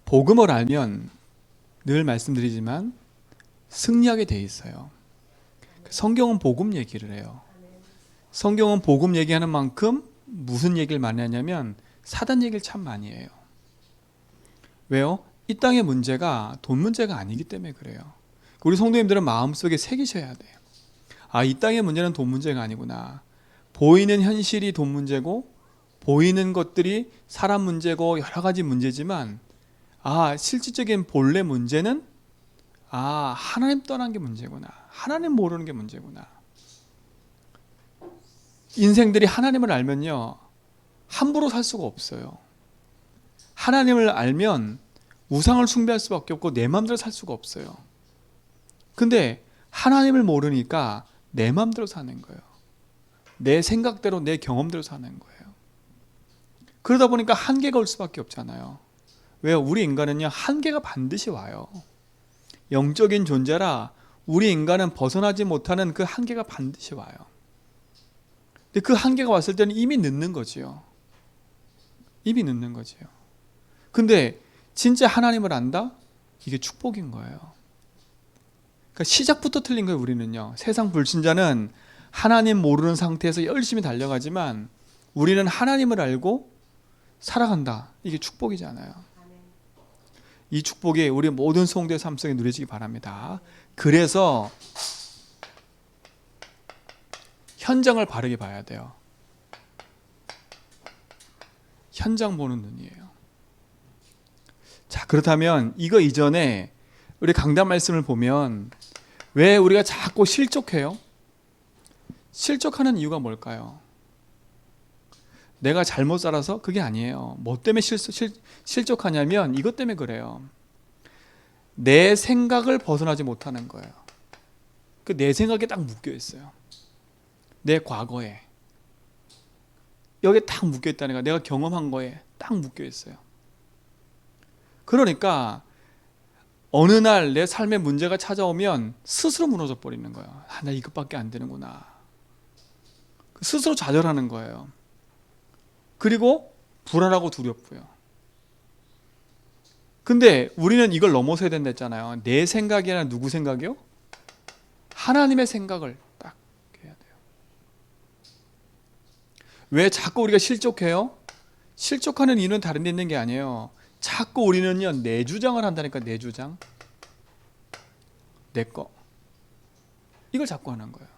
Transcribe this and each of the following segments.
복음을 알면 늘 말씀드리지만 승리하게 돼 있어요. 성경은 복음 얘기를 해요. 성경은 복음 얘기하는 만큼 무슨 얘기를 많이 하냐면 사단 얘기를 참 많이 해요. 왜요? 이 땅의 문제가 돈 문제가 아니기 때문에 그래요. 우리 성도님들은 마음속에 새기셔야 돼요. 아, 이 땅의 문제는 돈 문제가 아니구나. 보이는 현실이 돈 문제고 보이는 것들이 사람 문제고 여러 가지 문제지만 실질적인 본래 문제는 하나님 떠난 게 문제구나. 하나님 모르는 게 문제구나. 인생들이 하나님을 알면요, 함부로 살 수가 없어요. 하나님을 알면 우상을 숭배할 수밖에 없고 내 마음대로 살 수가 없어요. 근데 하나님을 모르니까 내 마음대로 사는 거예요. 내 생각대로 내 경험대로 사는 거예요. 그러다 보니까 한계가 올 수밖에 없잖아요. 왜요? 우리 인간은요, 한계가 반드시 와요. 영적인 존재라 우리 인간은 벗어나지 못하는 그 한계가 반드시 와요. 근데 그 한계가 왔을 때는 이미 늦는 거지요. 이미 늦는 거지요. 근데 진짜 하나님을 안다? 이게 축복인 거예요. 그러니까 시작부터 틀린 거예요. 우리는요, 세상 불신자는 하나님 모르는 상태에서 열심히 달려가지만 우리는 하나님을 알고 살아간다. 이게 축복이잖아요. 이 축복이 우리 모든 성도의 삶 속에 누려지기 바랍니다. 그래서 현장을 바르게 봐야 돼요. 현장 보는 눈이에요. 자, 그렇다면 이거 이전에 우리 강단 말씀을 보면 왜 우리가 자꾸 실족해요? 실족하는 이유가 뭘까요? 내가 잘못 살아서? 그게 아니에요. 뭐 때문에 실족하냐면 이것 때문에 그래요. 내 생각을 벗어나지 못하는 거예요. 내 생각에 딱 묶여 있어요. 내 과거에 여기에 딱 묶여 있다는 거예요. 내가 경험한 거에 딱 묶여 있어요. 그러니까 어느 날 내 삶에 문제가 찾아오면 스스로 무너져 버리는 거예요. 나 이것밖에 안 되는구나. 스스로 좌절하는 거예요. 그리고 불안하고 두렵고요. 근데 우리는 이걸 넘어서야 된다 했잖아요. 내 생각이 아니라 누구 생각이요? 하나님의 생각을 딱 해야 돼요. 왜 자꾸 우리가 실족해요? 실족하는 이유는 다른 데 있는 게 아니에요. 자꾸 우리는요, 내 주장을 한다니까. 내 주장, 내 거, 이걸 자꾸 하는 거예요.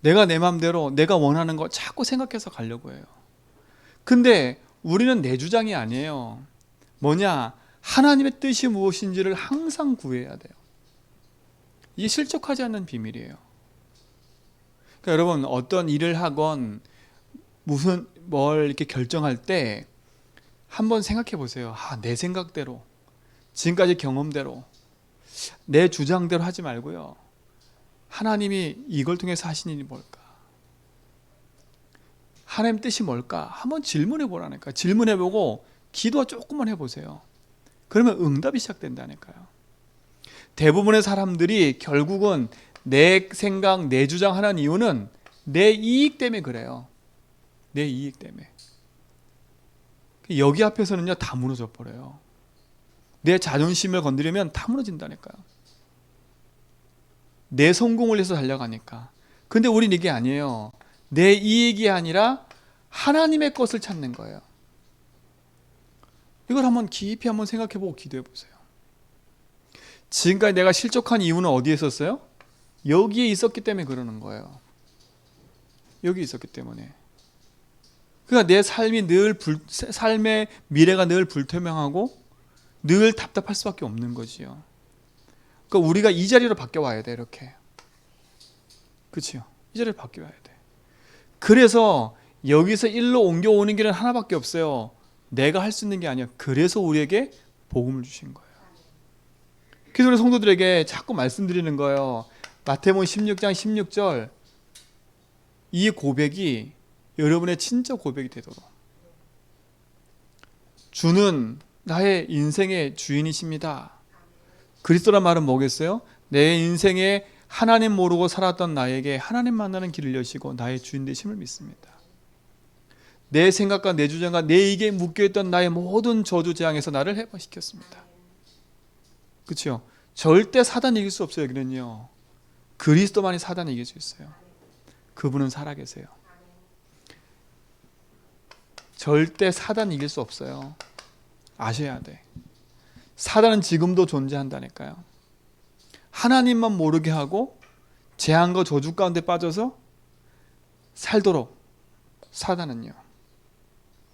내가 내 마음대로 내가 원하는 거 자꾸 생각해서 가려고 해요. 근데 우리는 내 주장이 아니에요. 뭐냐? 하나님의 뜻이 무엇인지를 항상 구해야 돼요. 이게 실족하지 않는 비밀이에요. 그러니까 여러분, 어떤 일을 하건 뭘 이렇게 결정할 때 한번 생각해 보세요. 내 생각대로, 지금까지 경험대로, 내 주장대로 하지 말고요, 하나님이 이걸 통해서 하신 일이 뭘까? 하나님 뜻이 뭘까? 한번 질문해 보라니까. 질문해 보고 기도 조금만 해보세요. 그러면 응답이 시작된다니까요. 대부분의 사람들이 결국은 내 생각, 내 주장 하는 이유는 내 이익 때문에 그래요. 내 이익 때문에. 여기 앞에서는요, 다 무너져 버려요. 내 자존심을 건드리면 다 무너진다니까요. 내 성공을 위해서 달려가니까. 근데 우린 이게 아니에요. 내 이익이 아니라 하나님의 것을 찾는 거예요. 이걸 한번 깊이 한번 생각해보고 기도해 보세요. 지금까지 내가 실족한 이유는 어디에 있었어요? 여기에 있었기 때문에 그러는 거예요. 여기 있었기 때문에. 그러니까 내 삶이 삶의 미래가 늘 불투명하고 늘 답답할 수밖에 없는 거지요. 그러니까 우리가 이 자리로 바뀌어 와야 돼, 이렇게. 그렇죠? 이 자리로 바뀌어 와야 돼. 그래서 여기서 일로 옮겨오는 길은 하나밖에 없어요. 내가 할 수 있는 게 아니야. 그래서 우리에게 복음을 주신 거예요. 그래서 우리 성도들에게 자꾸 말씀드리는 거예요. 마태복음 16장 16절, 이 고백이 여러분의 진짜 고백이 되도록. 주는 나의 인생의 주인이십니다. 그리스도란 말은 뭐겠어요? 내 인생에 하나님 모르고 살았던 나에게 하나님 만나는 길을 여시고 나의 주인 되심을 믿습니다. 내 생각과 내 주장과 내 입에 묶여있던 나의 모든 저주 재앙에서 나를 해방시켰습니다. 그렇죠? 절대 사단 이길 수 없어요. 여기는요. 그리스도만이 사단 이길 수 있어요. 그분은 살아계세요. 절대 사단 이길 수 없어요. 아셔야 돼. 사단은 지금도 존재한다니까요. 하나님만 모르게 하고 재앙과 저주 가운데 빠져서 살도록 사단은요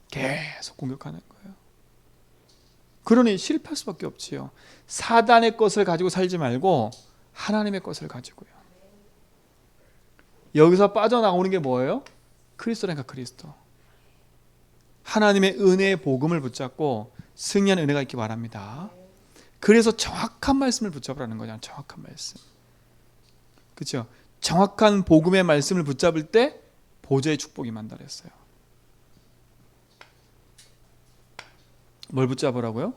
계속 공격하는 거예요. 그러니 실패할 수밖에 없지요. 사단의 것을 가지고 살지 말고 하나님의 것을 가지고요. 여기서 빠져나오는 게 뭐예요? 그리스도라니까. 그리스도. 하나님의 은혜의 복음을 붙잡고 승리한 은혜가 있기 바랍니다. 그래서 정확한 말씀을 붙잡으라는 거잖아요. 정확한 말씀. 그렇죠? 정확한 복음의 말씀을 붙잡을 때 보좌의 축복이 만달했어요. 뭘 붙잡으라고요?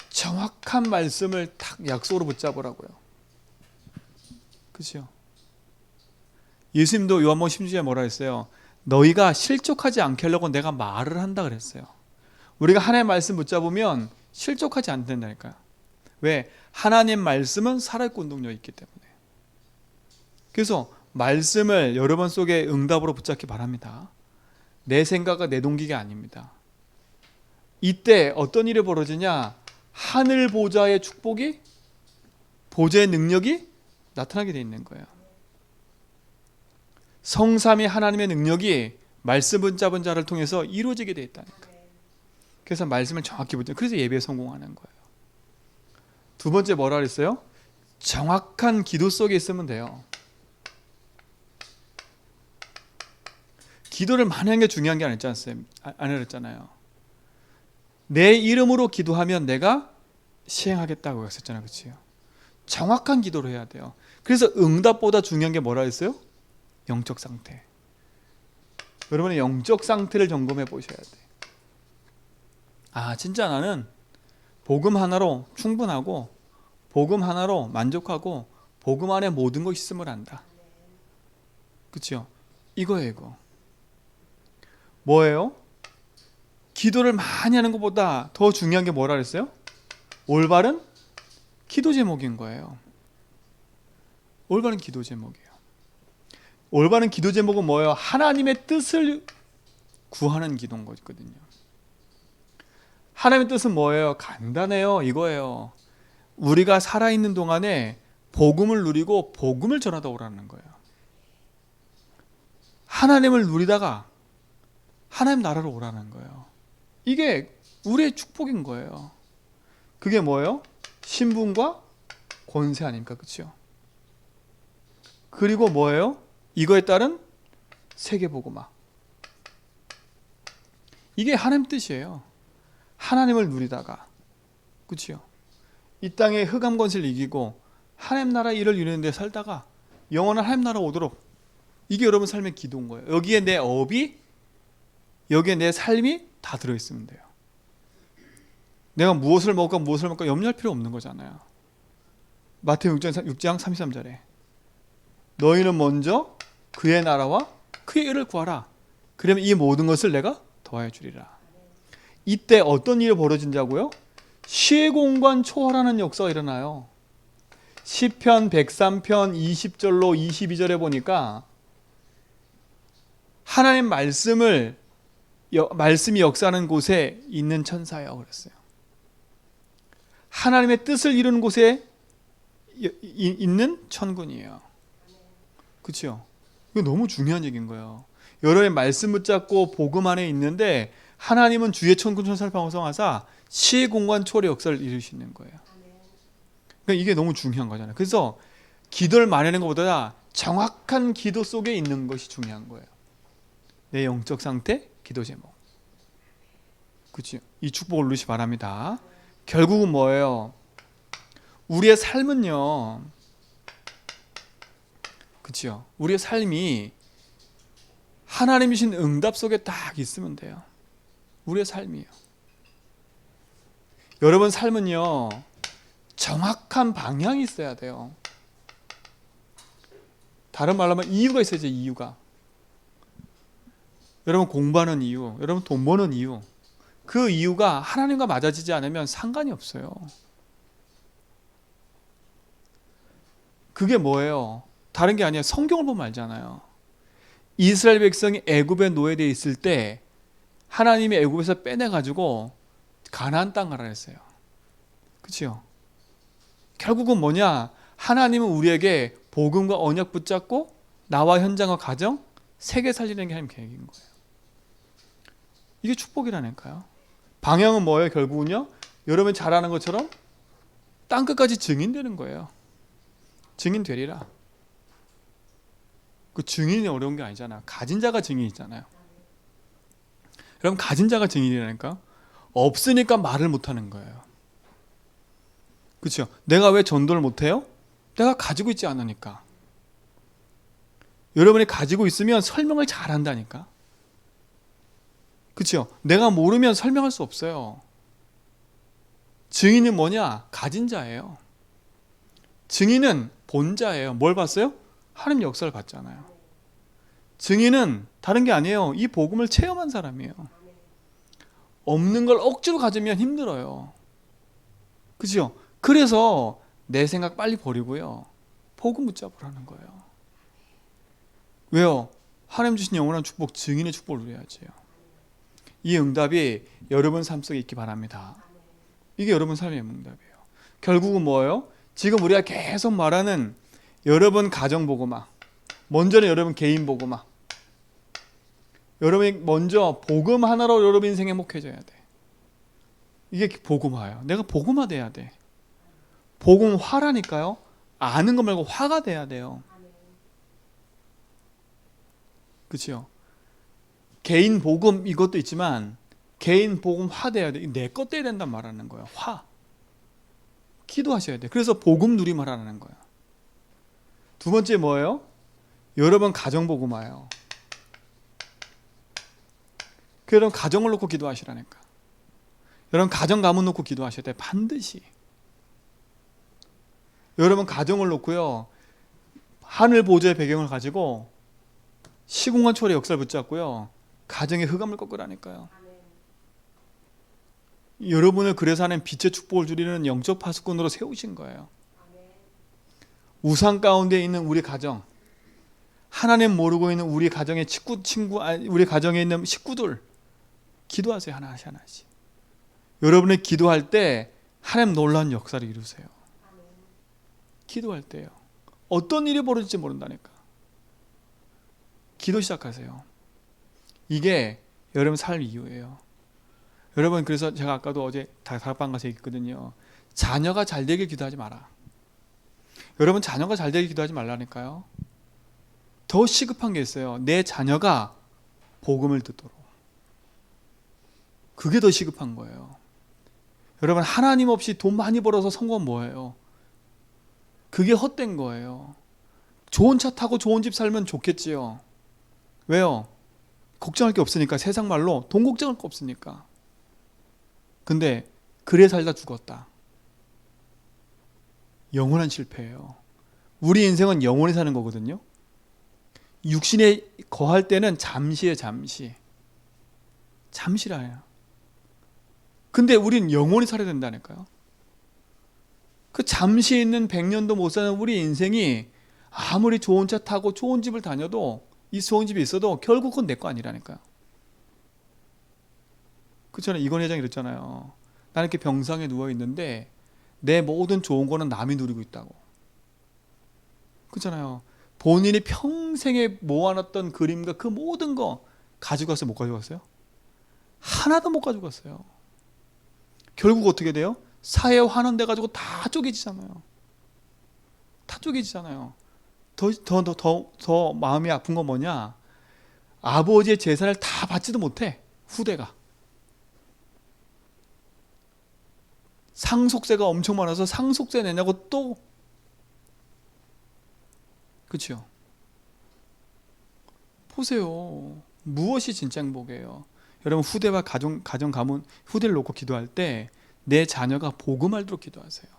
정확한 말씀을 딱 약속으로 붙잡으라고요. 그렇죠? 예수님도 요한복음 16장에 뭐라 했어요? 너희가 실족하지 않게 하려고 내가 말을 한다 그랬어요. 우리가 하나님의 말씀 붙잡으면 실족하지 않는다니까요. 왜? 하나님 말씀은 살아있고 운동력이 있기 때문에. 그래서 말씀을 여러분 속에 응답으로 붙잡기 바랍니다. 내 생각과 내 동기가 아닙니다. 이때 어떤 일이 벌어지냐? 하늘 보좌의 축복이, 보좌의 능력이 나타나게 되어 있는 거예요. 성삼위 하나님의 능력이 말씀 붙잡은 자를 통해서 이루어지게 되어 있다니까. 그래서 말씀을 정확히 붙잡고, 그래서 예배에 성공하는 거예요. 두 번째 뭐라 그랬어요? 정확한 기도 속에 있으면 돼요. 기도를 많이 하는 게 중요한 게 아니었잖아요. 내 이름으로 기도하면 내가 시행하겠다고 했었잖아요. 그렇죠? 정확한 기도를 해야 돼요. 그래서 응답보다 중요한 게 뭐라 했어요? 영적 상태. 여러분의 영적 상태를 점검해 보셔야 돼요. 아, 진짜 나는 복음 하나로 충분하고 복음 하나로 만족하고 복음 안에 모든 것이 있음을 안다. 그렇죠? 이거예요. 이거. 뭐예요? 기도를 많이 하는 것보다 더 중요한 게 뭐라 그랬어요? 올바른 기도 제목인 거예요. 올바른 기도 제목이에요. 올바른 기도 제목은 뭐예요? 하나님의 뜻을 구하는 기도인 거거든요. 하나님의 뜻은 뭐예요? 간단해요. 이거예요. 우리가 살아있는 동안에 복음을 누리고 복음을 전하다 오라는 거예요. 하나님을 누리다가 하나님 나라로 오라는 거예요. 이게 우리의 축복인 거예요. 그게 뭐예요? 신분과 권세 아닙니까? 그렇죠? 그리고 뭐예요? 이거에 따른 세계복음화. 이게 하나님 뜻이에요. 하나님을 누리다가, 그렇죠? 이 땅의 흑암 권세를 이기고 하나님 나라 일을 이루는 데 살다가 영원한 하나님 나라 오도록, 이게 여러분 삶의 기도인 거예요. 여기에 내 업이, 여기에 내 삶이 다 들어있으면 돼요. 내가 무엇을 먹을까 염려할 필요 없는 거잖아요. 마태복음 6장 33절에 너희는 먼저 그의 나라와 그의 의를 구하라. 그러면 이 모든 것을 내가 더하여 주리라. 이때 어떤 일이 벌어진다고요? 시공간 초월하는 역사가 일어나요. 시편 103편 20절로 22절에 보니까 하나님 말씀이 역사하는 곳에 있는 천사예요. 그랬어요. 하나님의 뜻을 이루는 곳에 있는 천군이에요. 그렇죠? 이거 너무 중요한 얘기인 거예요. 여러분의 말씀 붙잡고 복음 안에 있는데 하나님은 주의 천군 천사를 방송하사 시공간 초월의 역사를 이루시는 거예요. 그러니까 이게 너무 중요한 거잖아요. 그래서 기도를 많이 하는 것보다 정확한 기도 속에 있는 것이 중요한 거예요. 내 영적 상태, 기도 제목. 그렇죠? 이 축복을 누리시 바랍니다. 결국은 뭐예요? 우리의 삶은요, 그렇죠? 우리의 삶이 하나님이 주신 응답 속에 딱 있으면 돼요. 우리의 삶이에요. 여러분 삶은요, 정확한 방향이 있어야 돼요. 다른 말로 하면 이유가 있어야죠. 이유가. 여러분 공부하는 이유, 여러분 돈 버는 이유, 그 이유가 하나님과 맞아지지 않으면 상관이 없어요. 그게 뭐예요? 다른 게 아니라 성경을 보면 알잖아요. 이스라엘 백성이 애굽에 노예되어 있을 때 하나님이 애굽에서 빼내가지고 가나안 땅 가라 했어요. 그렇죠? 결국은 뭐냐? 하나님은 우리에게 복음과 언약 붙잡고 나와 현장과 가정 세계 살리는 게 하나님 계획인 거예요. 이게 축복이라니까요. 방향은 뭐예요? 결국은요, 여러분이 잘 아는 것처럼 땅끝까지 증인되는 거예요. 증인 되리라. 그 증인이 어려운 게 아니잖아. 가진 자가 증인이잖아요. 여러분 가진 자가 증인이라니까. 없으니까 말을 못하는 거예요. 그렇죠? 내가 왜 전도를 못해요? 내가 가지고 있지 않으니까. 여러분이 가지고 있으면 설명을 잘한다니까. 그렇죠? 내가 모르면 설명할 수 없어요. 증인은 뭐냐? 가진 자예요. 증인은 본자예요. 뭘 봤어요? 하나님 역사를 봤잖아요. 증인은 다른 게 아니에요. 이 복음을 체험한 사람이에요. 없는 걸 억지로 가지면 힘들어요. 그죠? 그래서 내 생각 빨리 버리고요. 복음 붙잡으라는 거예요. 왜요? 하나님 주신 영원한 축복, 증인의 축복을 누려야지요. 이 응답이 여러분 삶 속에 있기 바랍니다. 이게 여러분 삶의 응답이에요. 결국은 뭐예요? 지금 우리가 계속 말하는 여러분 가정 복음화, 먼저는 여러분 개인 복음화. 여러분이 먼저 복음 하나로 여러분 인생 행복해져야 돼. 이게 복음화예요. 내가 복음화 돼야 돼. 복음화라니까요. 아는 거 말고 화가 돼야 돼요. 그렇죠? 개인 복음 이것도 있지만 개인 복음화 돼야 돼. 내 것 돼야 된단 말하는 거예요. 화. 기도하셔야 돼. 그래서 복음 누림하라는 거예요. 두 번째 뭐예요? 여러분 가정 복음화예요. 여러분 가정을 놓고 기도하시라니까. 여러분 가정 가문 놓고 기도하셔야 돼. 반드시. 여러분 가정을 놓고요. 하늘 보좌의 배경을 가지고 시공간 초월의 역사를 붙잡고요. 가정의 흑암을 꺾으라니까요. 여러분을 그래서 하는 빛의 축복을 주리는 영적 파수꾼으로 세우신 거예요. 우상 가운데 있는 우리 가정, 하나님 모르고 있는 우리 가정의 우리 가정에 있는 식구들 기도하세요. 하나씩. 여러분이 기도할 때 하나님 놀라운 역사를 이루세요. 기도할 때요. 어떤 일이 벌어질지 모른다니까. 기도 시작하세요. 이게 여러분 삶 이유예요. 여러분 그래서 제가 아까도 어제 다락방 가서 얘기했거든요. 자녀가 잘 되길 기도하지 마라. 여러분 자녀가 잘 되길 기도하지 말라니까요. 더 시급한 게 있어요. 내 자녀가 복음을 듣도록. 그게 더 시급한 거예요. 여러분 하나님 없이 돈 많이 벌어서 성공은 뭐예요? 그게 헛된 거예요. 좋은 차 타고 좋은 집 살면 좋겠지요. 왜요? 걱정할 게 없으니까. 세상 말로 돈 걱정할 거 없으니까. 근데 그래 살다 죽었다. 영원한 실패예요. 우리 인생은 영원히 사는 거거든요. 육신에 거할 때는 잠시예요. 잠시라요. 근데 우린 영원히 살아야 된다니까요. 그 잠시 있는 100년도 못 사는 우리 인생이 아무리 좋은 차 타고 좋은 집을 다녀도, 이 좋은 집이 있어도 결국 그건 내 거 아니라니까요. 그렇잖아요. 이건 회장이 그랬잖아요. 나는 이렇게 병상에 누워있는데 내 모든 좋은 거는 남이 누리고 있다고. 그렇잖아요. 본인이 평생에 모아놨던 그림과 그 모든 거 가지고 갔어요? 못 가져갔어요? 하나도 못 가져갔어요. 결국 어떻게 돼요? 사회에 환원돼 가지고 다 쪼개지잖아요. 더 마음이 아픈 건 뭐냐? 아버지의 재산을 다 받지도 못해. 후대가. 상속세가 엄청 많아서 상속세 내냐고 또. 그렇죠? 보세요. 무엇이 진짜 행복이에요? 여러분 후대와 가정 가문 후대를 놓고 기도할 때 내 자녀가 복음 알도록 기도하세요.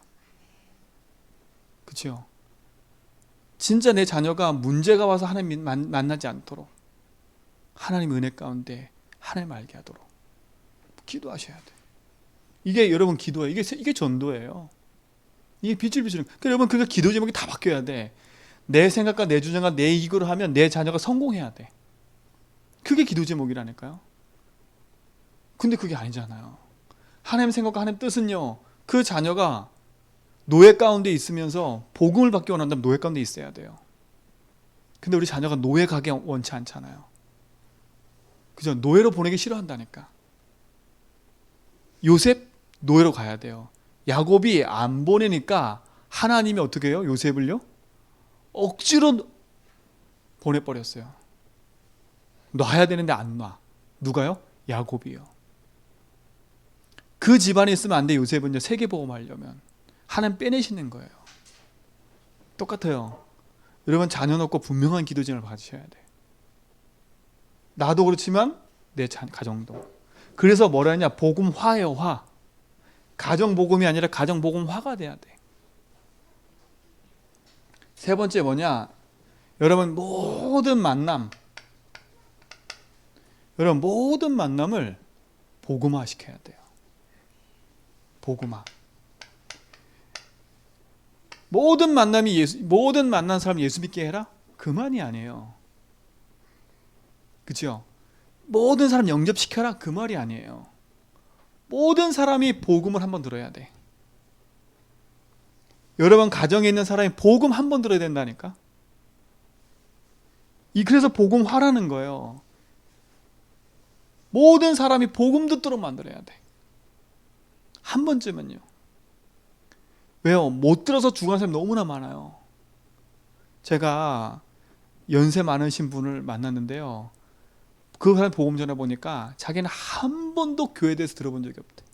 그렇죠? 진짜 내 자녀가 문제가 와서 하나님 만나지 않도록. 하나님 은혜 가운데 하나님 알게 하도록 기도하셔야 돼. 이게 여러분 기도예요. 이게 전도예요. 이게 빛을 비추는. 그러니까 여러분 그게 기도 제목이 다 바뀌어야 돼. 내 생각과 내 주장과 내 이익으로 하면 내 자녀가 성공해야 돼. 그게 기도 제목이라니까요. 근데 그게 아니잖아요. 하나님 생각과 하나님 뜻은요, 그 자녀가 노예 가운데 있으면서 복음을 받기 원한다면 노예 가운데 있어야 돼요. 근데 우리 자녀가 노예 가기 원치 않잖아요. 그죠? 노예로 보내기 싫어한다니까. 요셉 노예로 가야 돼요. 야곱이 안 보내니까 하나님이 어떻게 해요? 요셉을요? 억지로 보내버렸어요. 놔야 되는데 안 놔. 누가요? 야곱이요. 그 집안에 있으면 안 돼. 요셉은요, 세계보험하려면 하나님 빼내시는 거예요. 똑같아요. 여러분 자녀 놓고 분명한 기도 제목을 받으셔야 돼. 나도 그렇지만 내 가정도. 그래서 뭐라 하냐? 복음화예요. 화. 가정복음이 아니라 가정복음화가 돼야 돼. 세 번째 뭐냐? 여러분 모든 만남을 복음화 시켜야 돼요. 복음화. 모든 만난 사람 예수 믿게 해라? 그만이 아니에요. 그렇죠? 모든 사람 영접시켜라? 그 말이 아니에요. 모든 사람이 복음을 한번 들어야 돼. 여러분 가정에 있는 사람이 복음 한번 들어야 된다니까. 그래서 복음화라는 거예요. 모든 사람이 복음 듣도록 만들어야 돼. 한 번쯤은요. 왜요? 못 들어서 죽은 사람이 너무나 많아요. 제가 연세 많으신 분을 만났는데요, 그 사람 복음 전해 보니까 자기는 한 번도 교회에 대해서 들어본 적이 없대.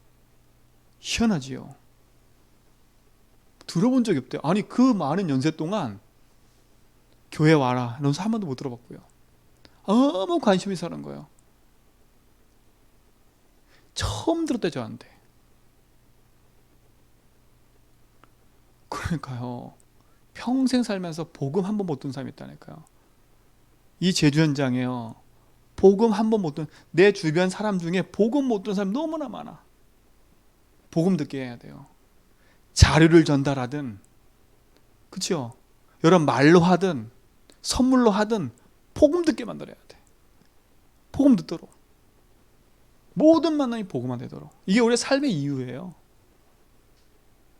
희한하지요. 들어본 적이 없대요. 아니 그 많은 연세 동안 교회 와라 이러면서 한 번도 못 들어봤고요. 아무 관심이 사는 거예요. 처음 들었대 저한테. 그러니까요. 평생 살면서 복음 한 번 못 듣는 사람이 있다니까요. 이 제주 현장에요, 복음 한 번 못 듣는, 내 주변 사람 중에 복음 못 듣는 사람이 너무나 많아. 복음 듣게 해야 돼요. 자료를 전달하든, 그렇죠? 여러분 말로 하든 선물로 하든 복음 듣게 만들어야 돼. 복음 듣도록. 모든 만남이 복음화 되도록. 이게 우리의 삶의 이유예요.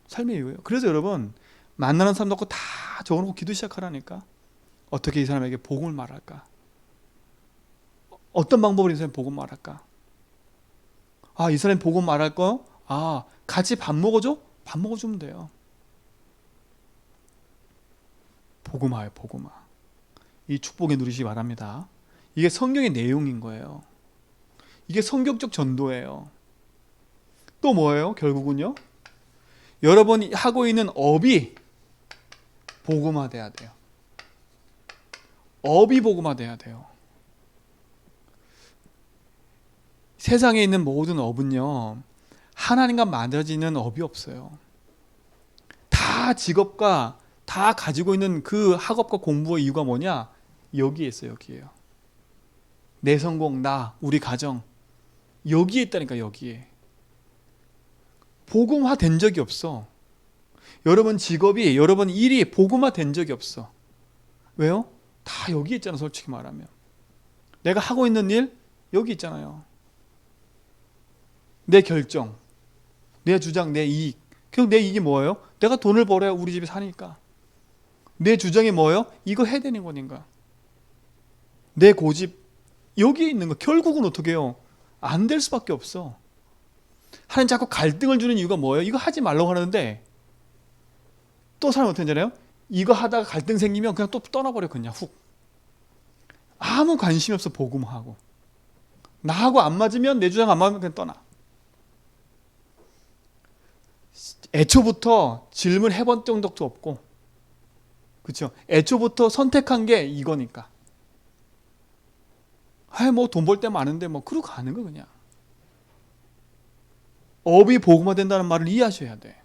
삶의 이유예요. 그래서 여러분 만나는 사람 놓고 다 적어놓고 기도 시작하라니까. 어떻게 이 사람에게 복음을 말할까? 어떤 방법으로 이 사람이 복음 말할까? 이 사람이 복음 말할 거? 같이 밥 먹어줘? 밥 먹어주면 돼요. 복음화예요, 복음화. 이 축복에 누리시기 바랍니다. 이게 성경의 내용인 거예요. 이게 성경적 전도예요. 또 뭐예요? 결국은요, 여러분이 하고 있는 업이 복음화돼야 돼요. 업이 복음화돼야 돼요. 세상에 있는 모든 업은요, 하나님과 만들어지는 업이 없어요. 다 직업과 다 가지고 있는 그 학업과 공부의 이유가 뭐냐? 여기에 있어요. 여기에요. 내 성공, 나, 우리 가정, 여기에 있다니까. 여기에 복음화 된 적이 없어. 여러분 직업이, 여러분 일이 복음화 된 적이 없어. 왜요? 다 여기 있잖아. 솔직히 말하면 내가 하고 있는 일 여기 있잖아요. 내 결정, 내 주장, 내 이익. 결국 내 이익이 뭐예요? 내가 돈을 벌어야 우리 집이 사니까. 내 주장이 뭐예요? 이거 해야 되는 거니까. 내 고집 여기에 있는 거. 결국은 어떻게 해요? 안 될 수밖에 없어. 하나님 자꾸 갈등을 주는 이유가 뭐예요? 이거 하지 말라고 하는데 또 사람이 어떻게 하잖아요? 이거 하다가 갈등 생기면 그냥 또 떠나버려. 그냥 훅. 아무 관심이 없어. 복음하고 나하고 안 맞으면, 내 주장 안 맞으면 그냥 떠나. 애초부터 질문해본 적도 없고, 그렇죠? 애초부터 선택한 게 이거니까. 뭐 돈 벌 때 많은데 뭐 그러고 가는 거. 그냥 업이 복음화 된다는 말을 이해하셔야 돼.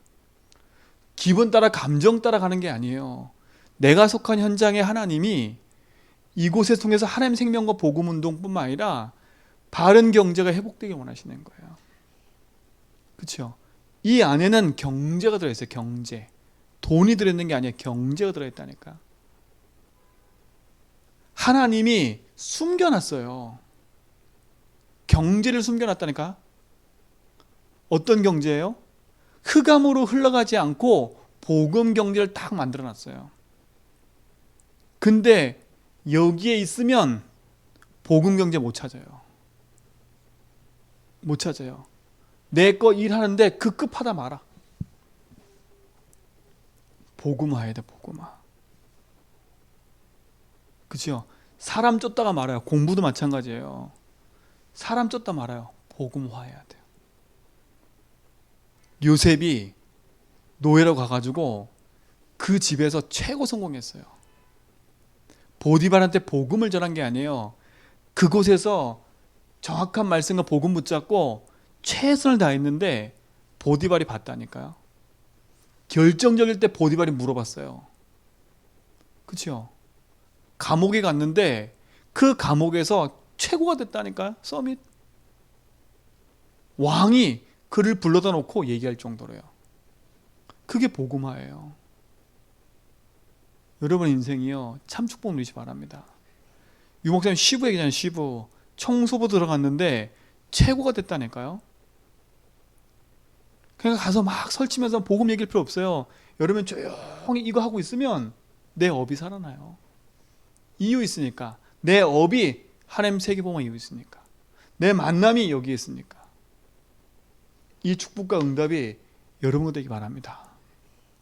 기분 따라 감정 따라 가는 게 아니에요. 내가 속한 현장에 하나님이 이곳에 통해서 하나님 생명과 복음 운동뿐만 아니라 바른 경제가 회복되길 원하시는 거예요. 그렇죠? 이 안에는 경제가 들어있어요. 경제. 돈이 들어있는 게 아니에요. 경제가 들어있다니까. 하나님이 숨겨놨어요. 경제를 숨겨놨다니까. 어떤 경제예요? 흑암으로 흘러가지 않고 복음 경제를 딱 만들어놨어요. 근데 여기에 있으면 복음 경제 못 찾아요. 못 찾아요. 내 거 일하는데 급급하다 말아. 복음화해야 돼, 복음화. 그치요? 사람 쫓다가 말아요. 공부도 마찬가지예요. 사람 쫓다 말아요. 복음화해야 돼요. 요셉이 노예로 가가지고 그 집에서 최고 성공했어요. 보디발한테 복음을 전한 게 아니에요. 그곳에서 정확한 말씀과 복음 붙잡고 최선을 다했는데 보디발이 봤다니까요. 결정적일 때 보디발이 물어봤어요. 그렇죠? 감옥에 갔는데 그 감옥에서 최고가 됐다니까요. 서밋. 왕이 그를 불러다 놓고 얘기할 정도로요. 그게 복음화예요. 여러분 인생이요 참 축복 누리시 바랍니다. 유목사님 시부 얘기잖아요. 시부 청소부 들어갔는데 최고가 됐다니까요. 그러니까 가서 막 설치면서 복음 얘기할 필요 없어요. 여러분 조용히 이거 하고 있으면 내 업이 살아나요. 이유 있으니까. 내 업이 하나님 세계복음 이유 있으니까. 내 만남이 여기에 있으니까. 이 축복과 응답이 여러분 되기 바랍니다.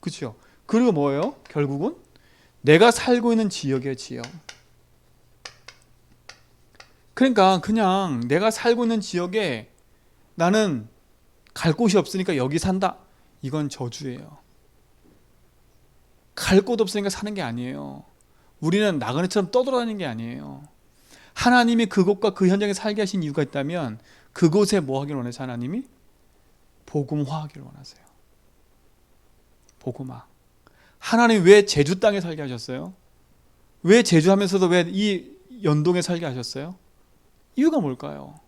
그렇죠? 그리고 뭐예요? 결국은 내가 살고 있는 지역이에요. 지역. 그러니까 그냥 내가 살고 있는 지역에 나는 갈 곳이 없으니까 여기 산다. 이건 저주예요. 갈 곳 없으니까 사는 게 아니에요. 우리는 나그네처럼 떠돌아다니는 게 아니에요. 하나님이 그곳과 그 현장에 살게 하신 이유가 있다면 그곳에 뭐 하길 원하세요? 하나님이? 복음화하기를 원하세요. 복음화. 하나님 왜 제주 땅에 살게 하셨어요? 왜 제주하면서도 왜 이 연동에 살게 하셨어요? 이유가 뭘까요?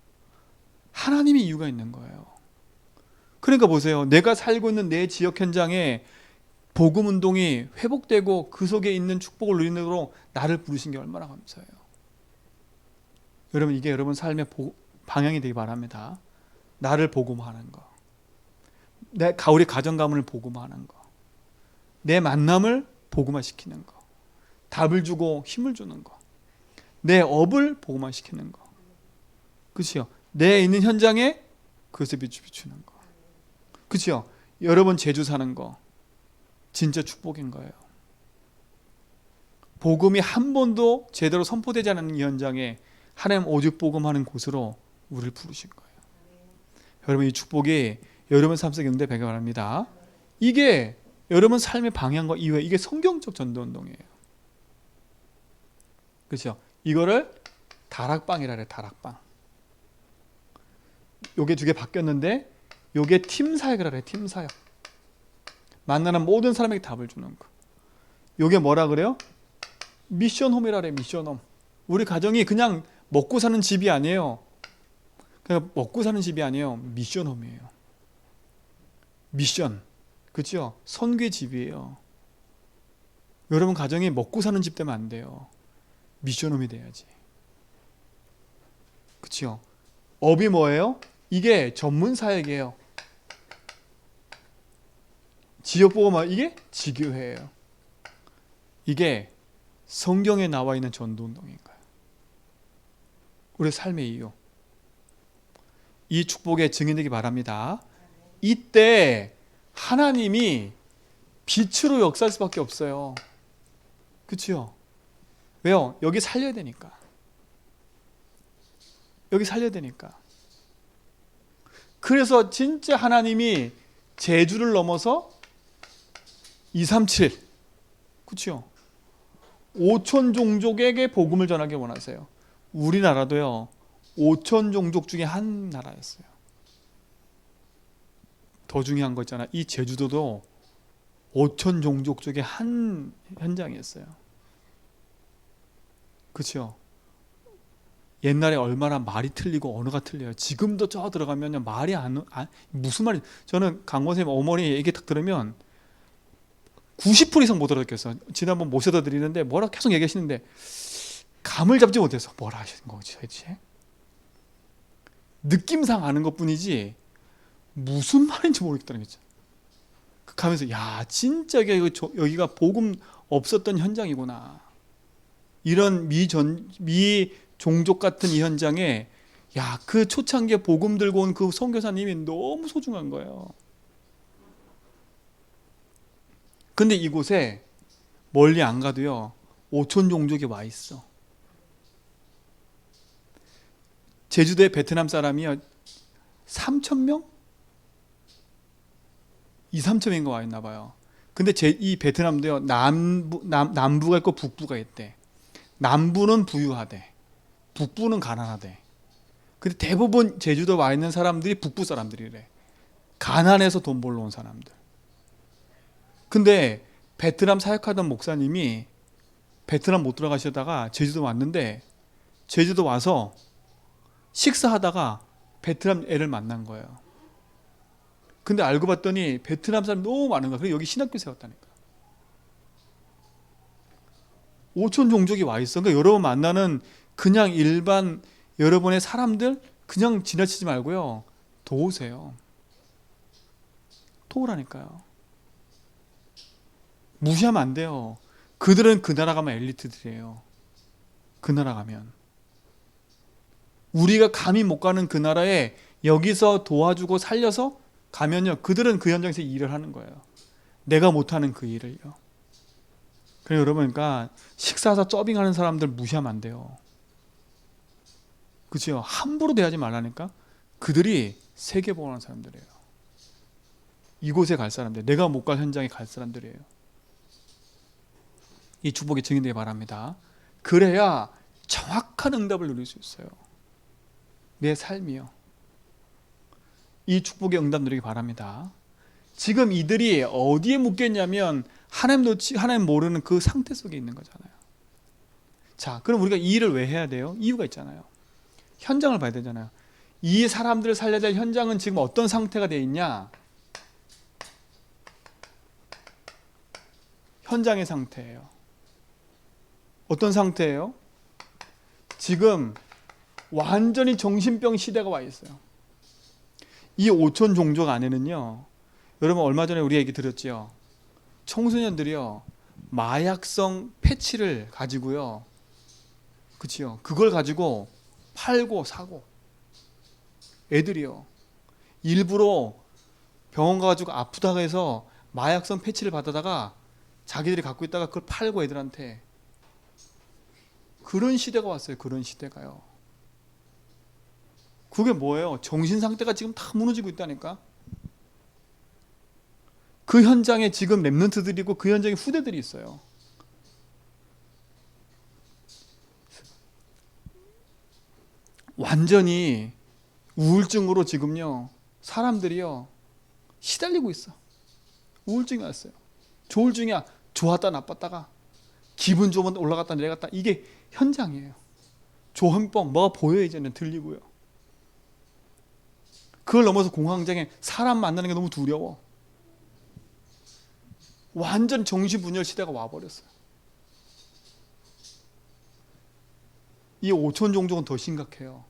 하나님이 이유가 있는 거예요. 그러니까 보세요. 내가 살고 있는 내 지역 현장에 복음 운동이 회복되고 그 속에 있는 축복을 누리는 나를 부르신 게 얼마나 감사해요. 여러분 이게 여러분 삶의 방향이 되기 바랍니다. 나를 복음화하는 거. 우리 가정 가문을 복음화하는 거. 내 만남을 복음화시키는 거. 답을 주고 힘을 주는 거. 내 업을 복음화시키는 거. 그렇죠? 내 있는 현장에 그것을 비추는 거. 그렇죠? 여러분 제주 사는 거 진짜 축복인 거예요. 복음이 한 번도 제대로 선포되지 않은 이 현장에 하나님 오직 복음하는 곳으로 우리를 부르신 거예요. 여러분 이 축복이 여러분 삶 속에 응답되기 바랍니다. 이게 여러분 삶의 방향과 이외 이게 성경적 전도운동이에요. 그렇죠? 이거를 다락방이라 그래. 다락방. 요게 두 개 바뀌었는데 요게 팀사역이라 그래. 팀사역. 만나는 모든 사람에게 답을 주는 거. 요게 뭐라 그래요? 미션홈이라 그래. 미션홈. 우리 가정이 그냥 먹고 사는 집이 아니에요. 그냥 먹고 사는 집이 아니에요. 미션홈이에요. 미션. 그렇죠? 선교의 집이에요. 여러분 가정이 먹고 사는 집 되면 안 돼요. 미션홈이 돼야지. 그렇죠? 업이 뭐예요? 이게 전문 사역이에요. 지역복음 이게 지교회예요. 이게 성경에 나와 있는 전도운동인 거예요. 우리 삶의 이유. 이 축복의 증인되기 바랍니다. 이때 하나님이 빛으로 역사할 수밖에 없어요. 그렇죠? 왜요? 여기 살려야 되니까. 여기 살려야 되니까. 그래서 진짜 하나님이 제주를 넘어서 237 그렇죠? 5천 종족에게 복음을 전하기 원하세요. 우리나라도요 5천 종족 중에 한 나라였어요. 더 중요한 거 있잖아. 이 제주도도 5천 종족 중에 한 현장이었어요. 그렇죠. 옛날에 얼마나 말이 틀리고 언어가 틀려요. 지금도 저 들어가면요 말이 무슨 말이, 저는 강권쌤 어머니 얘기 딱 들으면 90% 이상 못 알아듣겠어요. 지난번 모셔다 드리는데 뭐라 계속 얘기하시는데 감을 잡지 못해서 뭐라 하시는 거지 도대체. 느낌상 아는 것뿐이지 무슨 말인지 모르겠다는 거죠. 가면서 야 진짜 여기가 복음 없었던 현장이구나. 이런 미 종족 같은 이 현장에 야 그 초창기에 복음 들고 온 그 선교사님이 너무 소중한 거예요. 근데 이곳에 멀리 안 가도요 5천 종족이 와 있어. 제주도의 베트남 사람이요 3천 명? 2, 3천 명인가 와 있나 봐요. 근데 이 베트남도요 남부가 있고 북부가 있대. 남부는 부유하대, 북부는 가난하대. 근데 대부분 제주도 와 있는 사람들이 북부 사람들이래. 가난해서 돈 벌러 온 사람들. 근데 베트남 사역하던 목사님이 베트남 못 들어가시다가 제주도 왔는데 제주도 와서 식사하다가 베트남 애를 만난 거예요. 근데 알고 봤더니 베트남 사람이 너무 많은 거야. 그래서 여기 신학교 세웠다니까. 5천 종족이 와 있어. 그러니까 여러분 만나는 그냥 일반 여러분의 사람들 그냥 지나치지 말고요. 도우세요. 도우라니까요. 무시하면 안 돼요. 그들은 그 나라 가면 엘리트들이에요. 그 나라 가면. 우리가 감히 못 가는 그 나라에 여기서 도와주고 살려서 가면요. 그들은 그 현장에서 일을 하는 거예요. 내가 못하는 그 일을요. 그래서 여러분 그러니까 식사하다 서빙하는 사람들 무시하면 안 돼요. 그렇죠? 함부로 대하지 말라니까. 그들이 세계복음하는 사람들이에요. 이곳에 갈 사람들, 내가 못 갈 현장에 갈 사람들이에요. 이 축복이 증인되기 바랍니다. 그래야 정확한 응답을 누릴 수 있어요. 내 삶이요. 이 축복의 응답 누리기 바랍니다. 지금 이들이 어디에 묶였냐면 하나님 모르는 그 상태 속에 있는 거잖아요. 자, 그럼 우리가 이 일을 왜 해야 돼요? 이유가 있잖아요. 현장을 봐야 되잖아요. 이 사람들을 살려야 될 현장은 지금 어떤 상태가 되어 있냐? 현장의 상태예요. 어떤 상태예요? 지금 완전히 정신병 시대가 와 있어요. 이 5천 종족 안에는요, 여러분 얼마 전에 우리 얘기 들었죠? 청소년들이요 마약성 패치를 가지고요, 그치요? 그걸 가지고 팔고 사고, 애들이요 일부러 병원 가가지고 아프다고 해서 마약성 패치를 받아다가 자기들이 갖고 있다가 그걸 팔고 애들한테. 그런 시대가 왔어요. 그런 시대가요. 그게 뭐예요? 정신 상태가 지금 다 무너지고 있다니까. 그 현장에 지금 랩런트들이고 그 현장에 후대들이 있어요. 완전히 우울증으로 지금요 사람들이요 시달리고 있어. 우울증이 왔어요. 조울증이야. 좋았다 나빴다가 기분 좋으면 올라갔다 내려갔다. 이게 현장이에요. 조현병 뭐가 보여 이제는 들리고요. 그걸 넘어서 공황장애, 사람 만나는 게 너무 두려워. 완전 정신분열 시대가 와버렸어요. 이 5천 종족은 더 심각해요.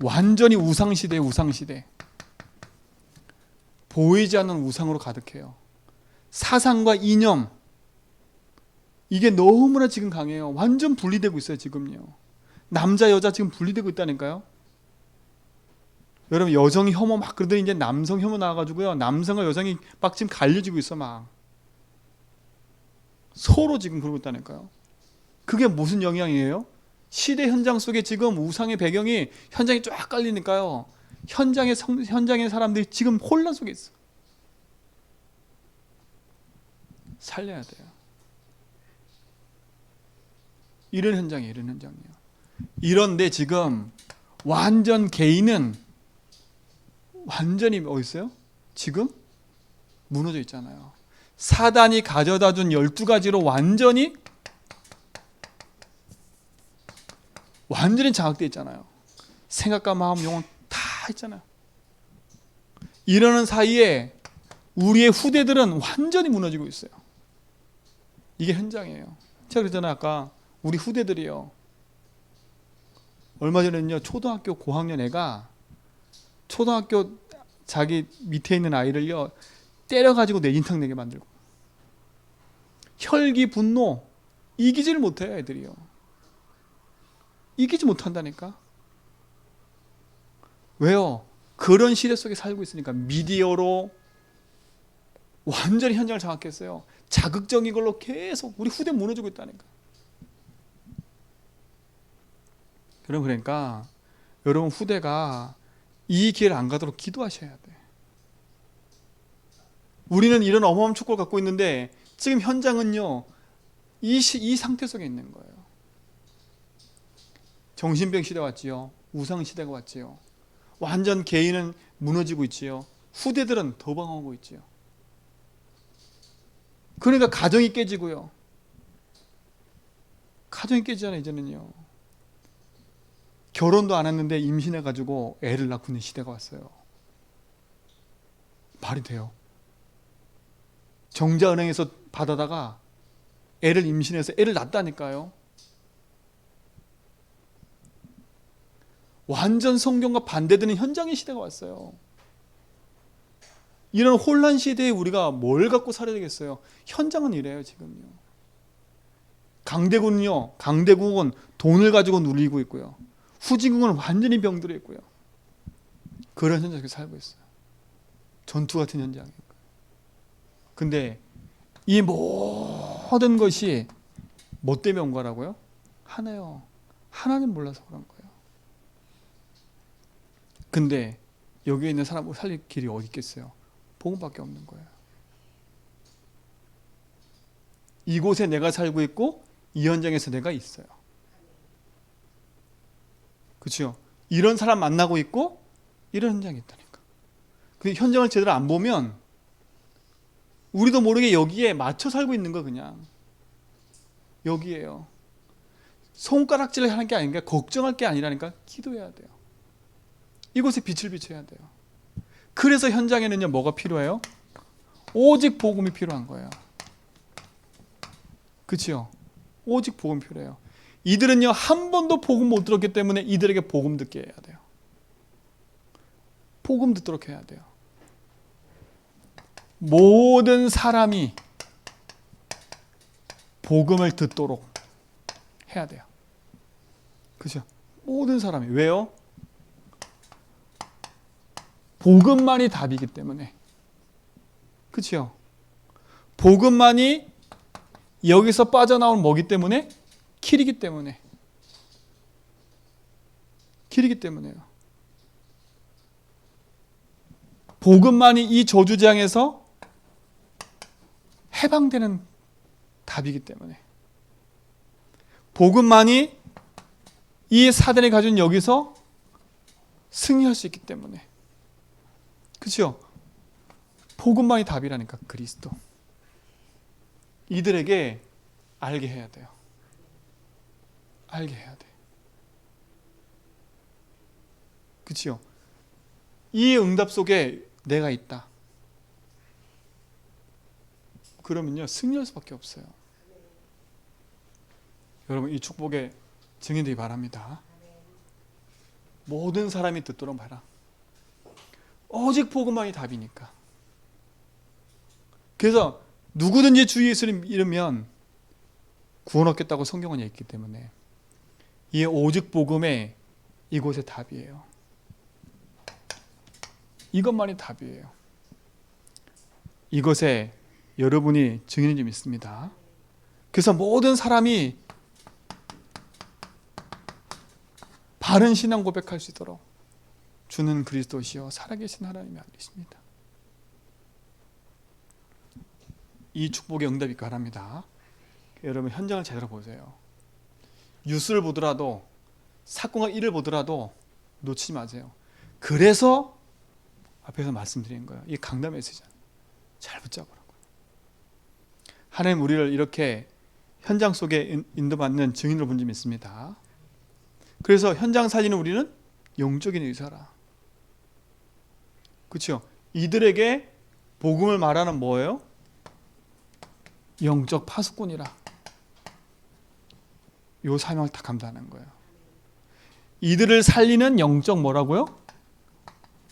완전히 우상시대예요. 우상시대. 보이지 않는 우상으로 가득해요. 사상과 이념, 이게 너무나 지금 강해요. 완전 분리되고 있어요. 지금요. 남자 여자 지금 분리되고 있다니까요. 여러분 여성 혐오 막 그러더니 이제 남성 혐오 나와가지고요, 남성과 여성이 막 지금 갈려지고 있어. 막 서로 지금 그러고 있다니까요. 그게 무슨 영향이에요? 시대 현장 속에 지금 우상의 배경이 현장에 쫙 깔리니까요, 현장의 사람들이 지금 혼란 속에 있어. 살려야 돼요. 이런 현장이에요. 이런 현장이에요. 이런데 지금 완전 개인은 완전히 어디 있어요? 지금 무너져 있잖아요. 사단이 가져다 준 12가지로 완전히 완전히 장악되어 있잖아요. 생각과 마음, 영혼 다 있잖아요. 이러는 사이에 우리의 후대들은 완전히 무너지고 있어요. 이게 현장이에요. 제가 그랬잖아요. 아까 우리 후대들이요. 얼마 전에는요. 초등학교 고학년 애가 초등학교 자기 밑에 있는 아이를요. 때려가지고 뇌진탕 내게 만들고 혈기, 분노 이기지를 못해요. 애들이요. 이기지 못한다니까. 왜요? 그런 시대 속에 살고 있으니까. 미디어로 완전히 현장을 장악했어요. 자극적인 걸로 계속 우리 후대 무너지고 있다니까. 그러니까 여러분 후대가 이 길을 안 가도록 기도하셔야 돼. 우리는 이런 어마어마한 축복을 갖고 있는데 지금 현장은요 이 상태 속에 있는 거예요. 정신병 시대가 왔지요. 우상 시대가 왔지요. 완전 개인은 무너지고 있지요. 후대들은 더 방황하고 있지요. 그러니까 가정이 깨지고요. 가정이 깨지잖아요. 이제는요. 결혼도 안 했는데 임신해가지고 애를 낳고 있는 시대가 왔어요. 말이 돼요. 정자은행에서 받아다가 애를 임신해서 애를 낳았다니까요. 완전 성경과 반대되는 현장의 시대가 왔어요. 이런 혼란 시대에 우리가 뭘 갖고 살아야 되겠어요? 현장은 이래요. 지금요. 강대국은 돈을 가지고 눌리고 있고요. 후진국은 완전히 병들어 있고요. 그런 현장에 살고 있어요. 전투 같은 현장이에요. 근데 이 모든 것이 뭐 때문에 온 거라고요? 하나요. 하나님 몰라서 그런 거예요. 근데 여기에 있는 사람을 살릴 길이 어디 있겠어요? 복음밖에 없는 거예요. 이곳에 내가 살고 있고 이 현장에서 내가 있어요. 그렇죠? 이런 사람 만나고 있고 이런 현장이 있다니까. 그 현장을 제대로 안 보면 우리도 모르게 여기에 맞춰 살고 있는 거 그냥. 여기에요. 손가락질을 하는 게 아닌가? 걱정할 게 아니라니까. 기도해야 돼요. 이곳에 빛을 비춰야 돼요. 그래서 현장에는요 뭐가 필요해요? 오직 복음이 필요한 거예요. 그렇죠? 오직 복음이 필요해요. 이들은요 한 번도 복음 못 들었기 때문에 이들에게 복음 듣게 해야 돼요. 복음 듣도록 해야 돼요. 모든 사람이 복음을 듣도록 해야 돼요. 그렇죠? 모든 사람이. 왜요? 복음만이 답이기 때문에. 그렇죠? 복음만이 여기서 빠져나온 뭐기 때문에? 길이기 때문에. 길이기 때문에요. 복음만이 이 저주장에서 해방되는 답이기 때문에. 복음만이 이 사단이 가진 여기서 승리할 수 있기 때문에. 그렇죠? 복음만이 답이라니까. 그리스도. 이들에게 알게 해야 돼요. 알게 해야 돼. 그렇죠? 이 응답 속에 내가 있다. 그러면요 승리할 수밖에 없어요. 여러분 이 축복의 증인되기 바랍니다. 모든 사람이 듣도록 봐라. 오직 복음만이 답이니까. 그래서 누구든지 주 예수를 믿으면 구원 얻겠다고 성경은 얘기했기 때문에 이 오직 복음에 이곳의 답이에요. 이것만이 답이에요. 이것에 여러분이 증인이 좀 있습니다. 그래서 모든 사람이 바른 신앙 고백할 수 있도록 주는 그리스도시요 살아계신 하나님이 아니십니다. 이 축복의 응답이 바랍니다. 여러분 현장을 제대로 보세요. 뉴스를 보더라도 사건과 일을 보더라도 놓치지 마세요. 그래서 앞에서 말씀드린 거예요. 이 강단 메시지 잘 붙잡으라고. 하나님 우리를 이렇게 현장 속에 인도받는 증인으로 본 점 있습니다. 그래서 현장 살리는 우리는 영적인 의사라. 그렇죠? 이들에게 복음을 말하는 뭐예요? 영적 파수꾼이라. 요 사명을 다 감당하는 거예요. 이들을 살리는 영적 뭐라고요?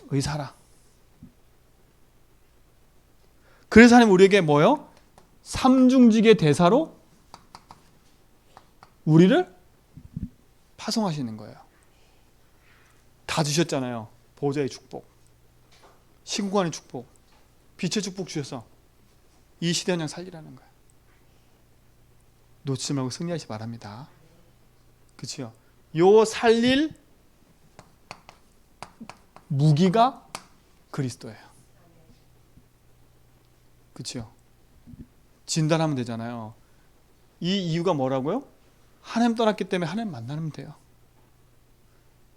의사라. 그래서 하나님 우리에게 뭐예요? 삼중직의 대사로 우리를 파송하시는 거예요. 다 주셨잖아요. 보호자의 축복, 신구관의 축복, 빛의 축복 주셔서 이 시대 현장 살리라는 거예요. 놓치지 말고 승리하시 바랍니다. 그렇죠? 요 살릴 무기가 그리스도예요. 그렇죠? 진단하면 되잖아요. 이 이유가 뭐라고요? 하나님 떠났기 때문에 하나님 만나면 돼요.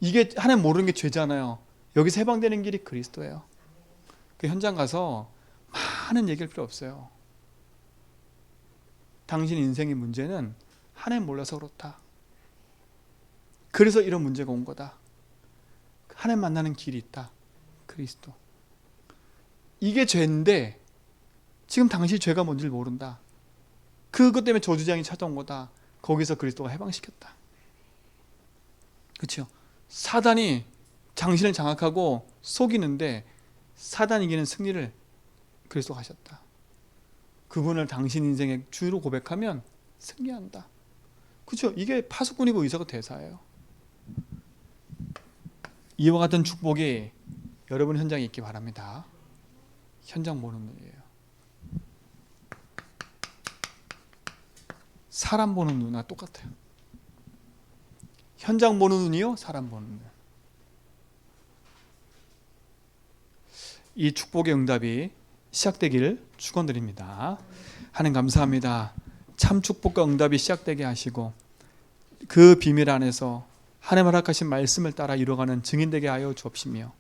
이게 하나님 모르는 게 죄잖아요. 여기서 해방되는 길이 그리스도예요. 그 현장 가서 많은 얘기할 필요 없어요. 당신 인생의 문제는 하나님 몰라서 그렇다. 그래서 이런 문제가 온 거다. 하나님 만나는 길이 있다. 그리스도. 이게 죄인데 지금 당신이 죄가 뭔지를 모른다. 그것 때문에 저주장이 찾아온 거다. 거기서 그리스도가 해방시켰다. 그렇죠? 사단이 당신을 장악하고 속이는데 사단 이기는 승리를 그리스도가 하셨다. 그분을 당신 인생의 주로 고백하면 승리한다. 그렇죠? 이게 파수꾼이고 의사가 대사예요. 이와 같은 축복이 여러분 현장에 있기 바랍니다. 현장 보는 눈이에요. 사람 보는 눈과 똑같아요. 현장 보는 눈이요, 사람 보는 눈. 이 축복의 응답이 시작되기를 축원드립니다. 하나님 감사합니다. 참 축복과 응답이 시작되게 하시고 그 비밀 안에서 하나님 허락하신 말씀을 따라 이루어가는 증인되게 하여 주옵시며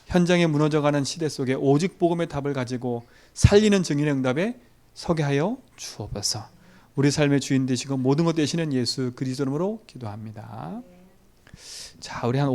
현장에 무너져가는 시대 속에 오직 복음의 답을 가지고 살리는 증인의 응답에 서게 하여 주옵소서. 우리 삶의 주인 되시고 모든 것 되시는 예수 그리스도 이름으로 기도합니다. 자, 우리 한